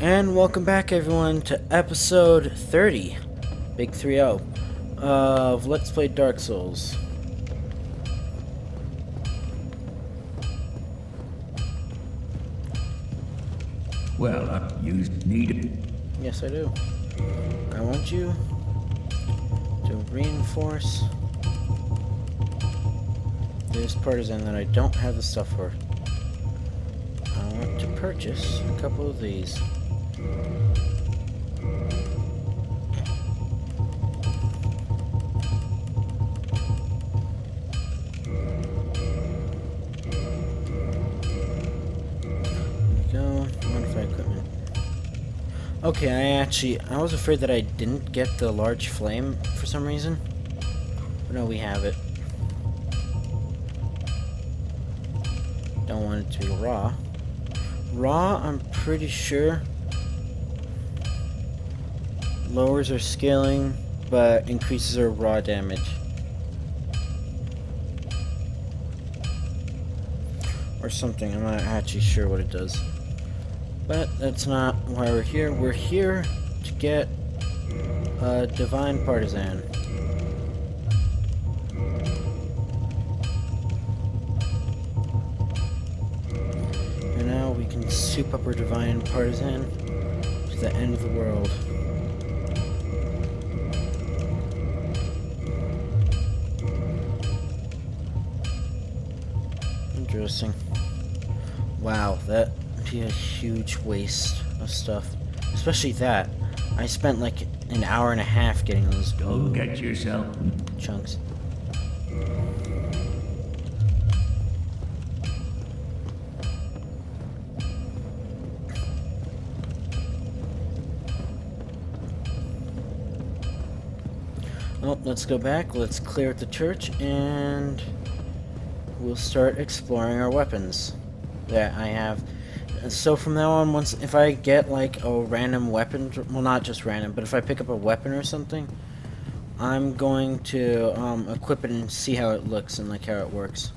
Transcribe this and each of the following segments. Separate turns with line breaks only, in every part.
And welcome back, everyone, to episode 30, Big 3-0, of Let's Play Dark Souls.
Well, you need it.
Yes, I do. I want you to reinforce this partisan that I don't have the stuff for. I want to purchase a couple of these. Okay, I was afraid that I didn't get the large flame for some reason. But no, we have it. Don't want it to be raw. Raw, I'm pretty sure, lowers our scaling, but increases our raw damage. Or something, I'm not actually sure what it does. But that's not why we're here. We're here to get a Divine Partisan. And now we can soup up our Divine Partisan to the end of the world. Interesting. Wow, that be a huge waste of stuff. Especially that. I spent like an hour and a half getting those
Go get yourself.
chunks. Well, let's go back, let's clear out the church, and we'll start exploring our weapons that I have. So from now on, if I get like a random weapon, well, not just random, but if I pick up a weapon or something, I'm going to equip it and see how it looks and like how it works.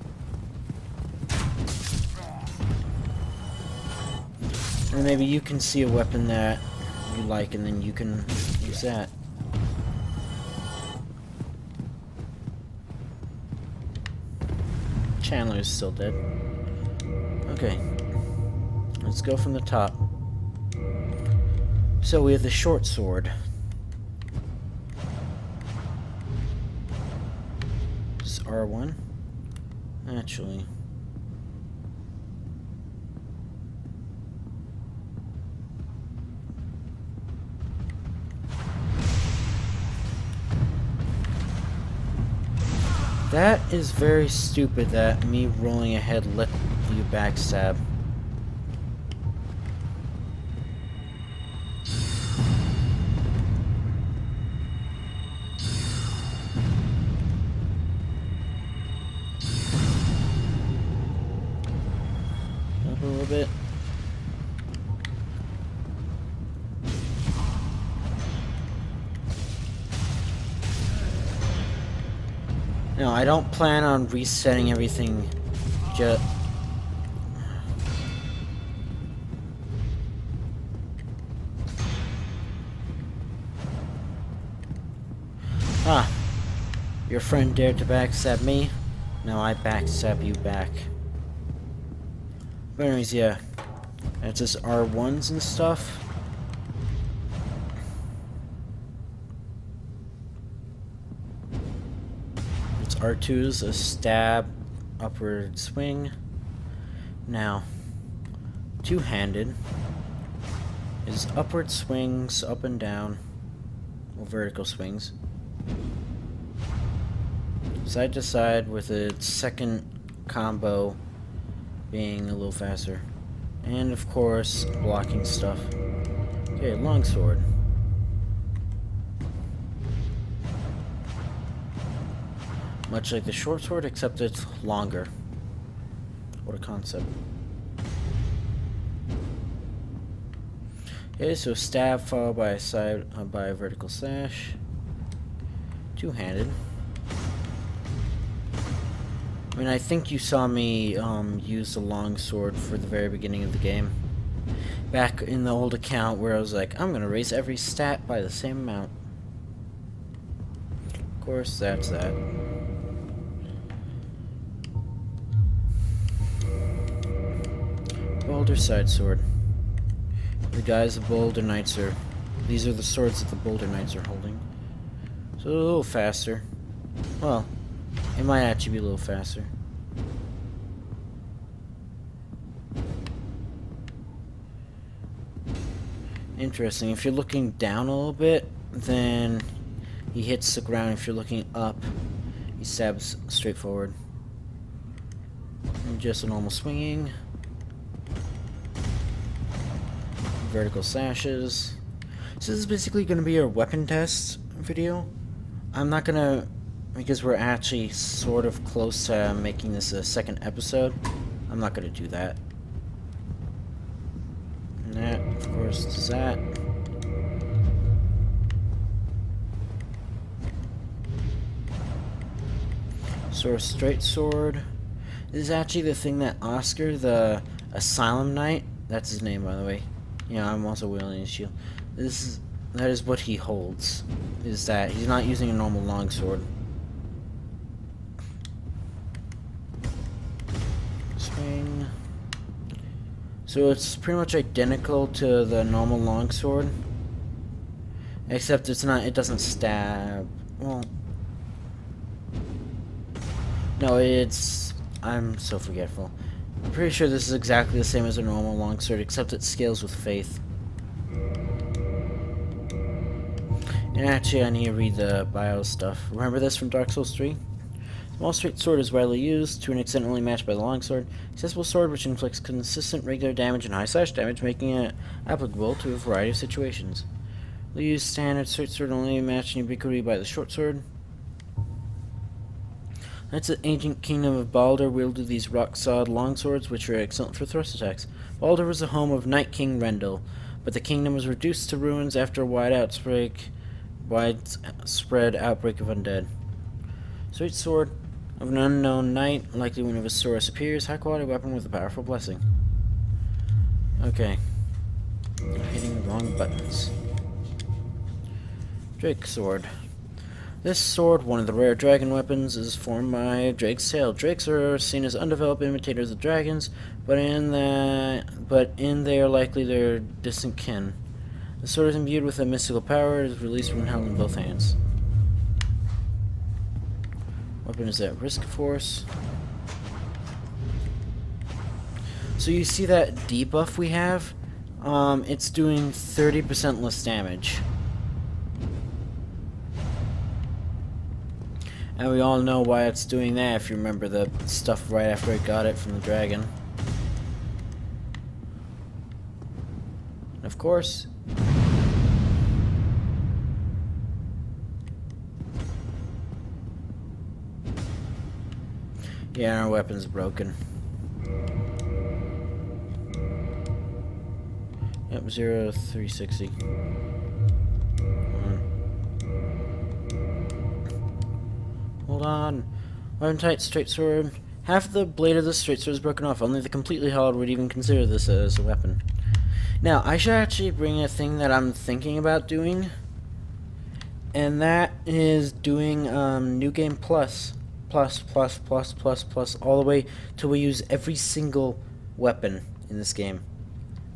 And maybe you can see a weapon that you like and then you can use that. Chandler's still dead. Okay. Let's go from the top. So we have the short sword. This is R1. Actually. That is very stupid that me rolling ahead let you backstab. Up a little bit. No, I don't plan on resetting everything just... Ah, your friend dared to backstab me, now I backstab you back. But anyways, yeah, it's just R1s and stuff. R2's a stab, upward swing. Now, two-handed is upward swings up and down, or vertical swings, side to side, with its second combo being a little faster, and of course blocking stuff. Okay, longsword. Much like the short sword, except it's longer. What a concept. Okay, so stab followed by a vertical slash. Two-handed. I mean, I think you saw me use the long sword for the very beginning of the game. back in the old account where I was like, I'm gonna raise every stat by the same amount. Of course, that's that. Boulder Side Sword. The guys of Boulder Knights are... These are the swords that the Boulder Knights are holding. So they're a little faster. Well, it might actually be a little faster. Interesting. If you're looking down a little bit, then he hits the ground. If you're looking up, he stabs straight forward. And just a normal swinging. Vertical slashes. So this is basically going to be our weapon test video. I'm not going to, because we're actually sort of close to making this a second episode, I'm not going to do that. And that, of course, is that. Straight sword. This is actually the thing that Oscar, the Asylum Knight, that's his name, by the way. You know, I'm also wielding his shield. That is what he holds. Is that he's not using a normal longsword. Swing. So it's pretty much identical to the normal longsword, except it's not. It doesn't stab. Well, no, it's. I'm so forgetful. I'm pretty sure this is exactly the same as a normal longsword, except it scales with faith. And actually, I need to read the bio stuff. Remember this from Dark Souls 3? Small straight sword is widely used, to an extent only matched by the longsword. Accessible sword which inflicts consistent regular damage and high slash damage, making it applicable to a variety of situations. They use standard straight sword only matched in ubiquity by the short sword. Knights of the ancient kingdom of Baldur wielded these rock-solid longswords, which were excellent for thrust attacks. Baldur was the home of Night King Rendel, but the kingdom was reduced to ruins after a widespread outbreak of undead. Straight sword of an unknown knight, likely one of his sorest superiors, high-quality weapon with a powerful blessing. Okay. Hitting the wrong buttons. Drake sword. This sword, one of the rare dragon weapons, is formed by a drake's tail. Drakes are seen as undeveloped imitators of dragons, but in they are likely their distant kin. The sword is imbued with a mystical power. It is released when held in both hands. Weapon is at risk force. So you see that debuff we have? It's doing 30% less damage. And we all know why it's doing that if you remember the stuff right after I got it from the dragon. And of course, yeah, our weapon's broken. Yep, 0360. Hold on. Weapon tight, straight sword. Half the blade of the straight sword is broken off. Only the completely hollowed would even consider this as a weapon. Now, I should actually bring a thing that I'm thinking about doing. And that is doing New Game Plus, all the way till we use every single weapon in this game.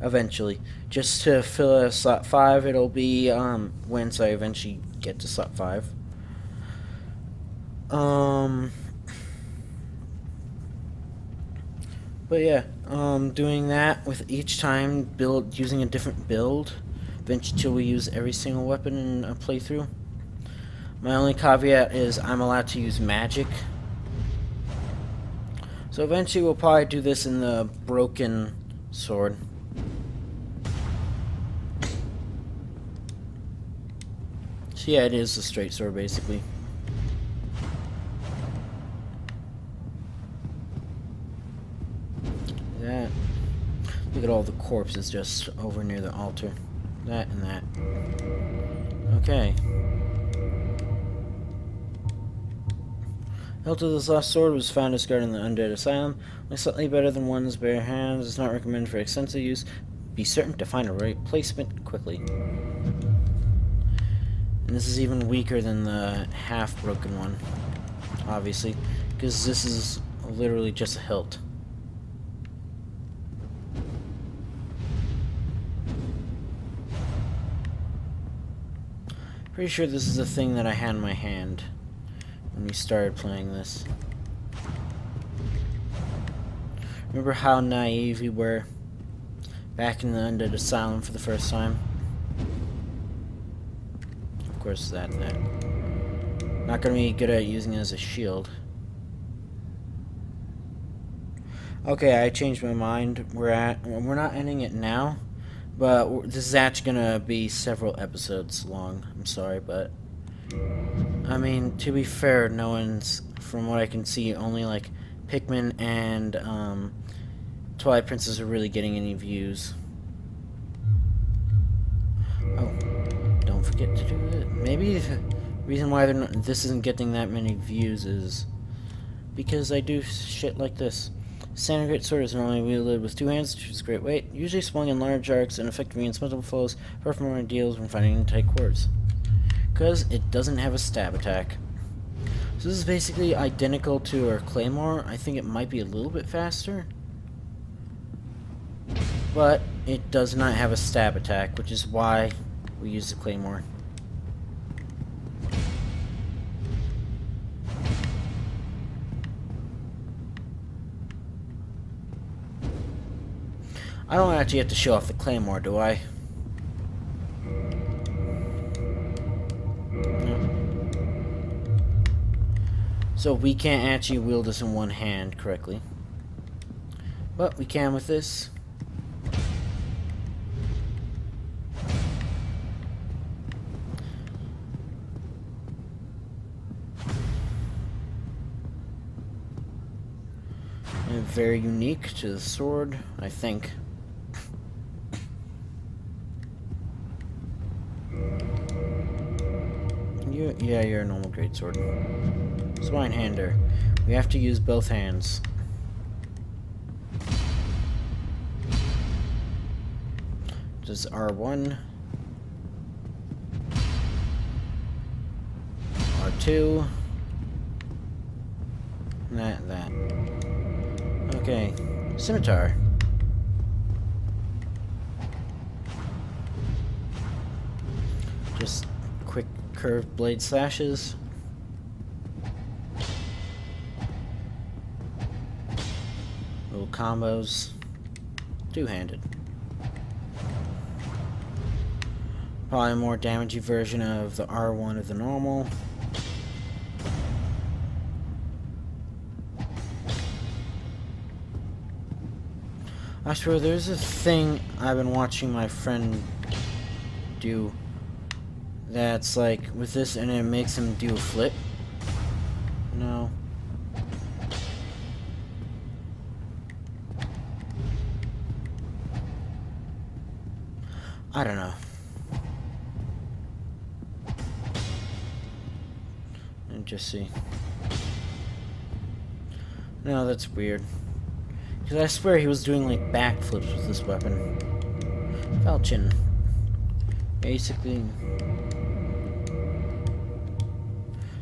Eventually. Just to fill a slot 5, it'll be once I eventually get to slot 5. But yeah, doing that with each time using a different build, eventually till we use every single weapon in a playthrough. My only caveat is I'm allowed to use magic. So eventually we'll probably do this in the broken sword. So yeah, it is a straight sword basically. That. Look at all the corpses just over near the altar. That and that. Okay. Hilt of this last sword was found discarded in the undead asylum. Only slightly better than one's bare hands. It's not recommended for extensive use. be certain to find a replacement quickly. And this is even weaker than the half-broken one, obviously, because this is literally just a hilt. Pretty sure this is the thing that I had in my hand when we started playing this. Remember how naive we were back in the Undead Asylum for the first time? Of course, that. Not gonna be good at using it as a shield. Okay, I changed my mind. We're not ending it now, but this is actually gonna be several episodes long. I'm sorry, but I mean, to be fair, no one's, from what I can see, only like Pikmin and Twilight Princess are really getting any views. Oh, don't forget to do it. Maybe the reason why this isn't getting that many views is because I do shit like this. Standard great sword is normally wielded with two hands, which is great weight, usually swung in large arcs and effective against multiple foes, performing deals when fighting in tight quarters. Because it doesn't have a stab attack. So this is basically identical to our claymore. I think it might be a little bit faster, but it does not have a stab attack, which is why we use the claymore. I don't actually have to show off the claymore, do I? No. So we can't actually wield this in one hand correctly, but we can with this. And very unique to the sword, I think. Yeah, you're a normal greatsword. Swinehander. We have to use both hands. Just R1. R2. That. Okay. Scimitar. Just quick curved blade slashes. Little combos. Two-handed. Probably a more damagey version of the R1 of the normal. I swear, there's a thing I've been watching my friend do that's like with this, and it makes him do a flip. No. I don't know. And just see. No, that's weird. Because I swear he was doing like backflips with this weapon. Falchion. Basically.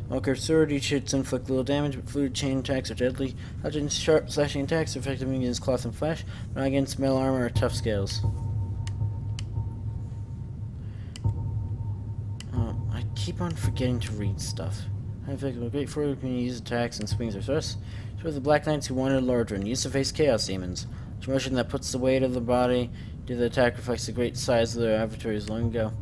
Walker sword, each hits inflict little damage, but fluid chain attacks are deadly. Falchion's sharp slashing attacks are effective against cloth and flesh, but not against metal armor or tough scales. I keep on forgetting to read stuff. High effective, great for you can use attacks and swings or thrusts. For the Black Knights who wanted Lordran, used to face Chaos Demons. Each motion that puts the weight of the body to the attack reflects the great size of their adversaries long ago.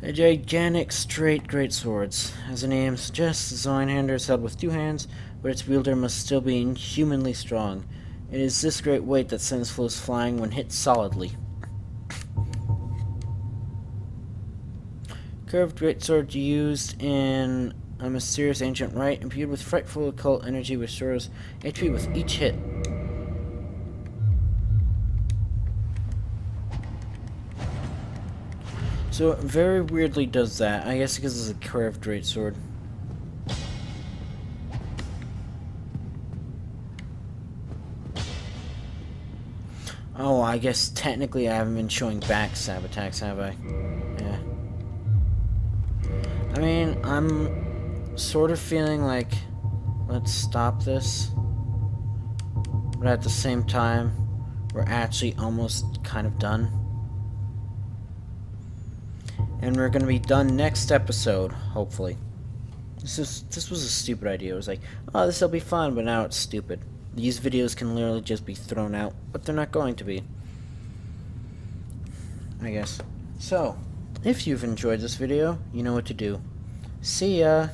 A gigantic, straight great swords. As the name suggests, the Zwinehander is held with two hands, but its wielder must still be inhumanly strong. It is this great weight that sends foes flying when hit solidly. Curved greatsword used in a mysterious ancient rite, imbued with frightful occult energy, which restores HP with each hit. So it very weirdly does that. I guess because it's a curved greatsword. Oh, I guess technically I haven't been showing backstab attacks, have I? Yeah. I mean, I'm sort of feeling like, let's stop this. But at the same time, we're actually almost kind of done. And we're gonna be done next episode, hopefully. This was a stupid idea. It was like, oh, this'll be fun, but now it's stupid. These videos can literally just be thrown out, but they're not going to be. I guess. So, if you've enjoyed this video, you know what to do. See ya!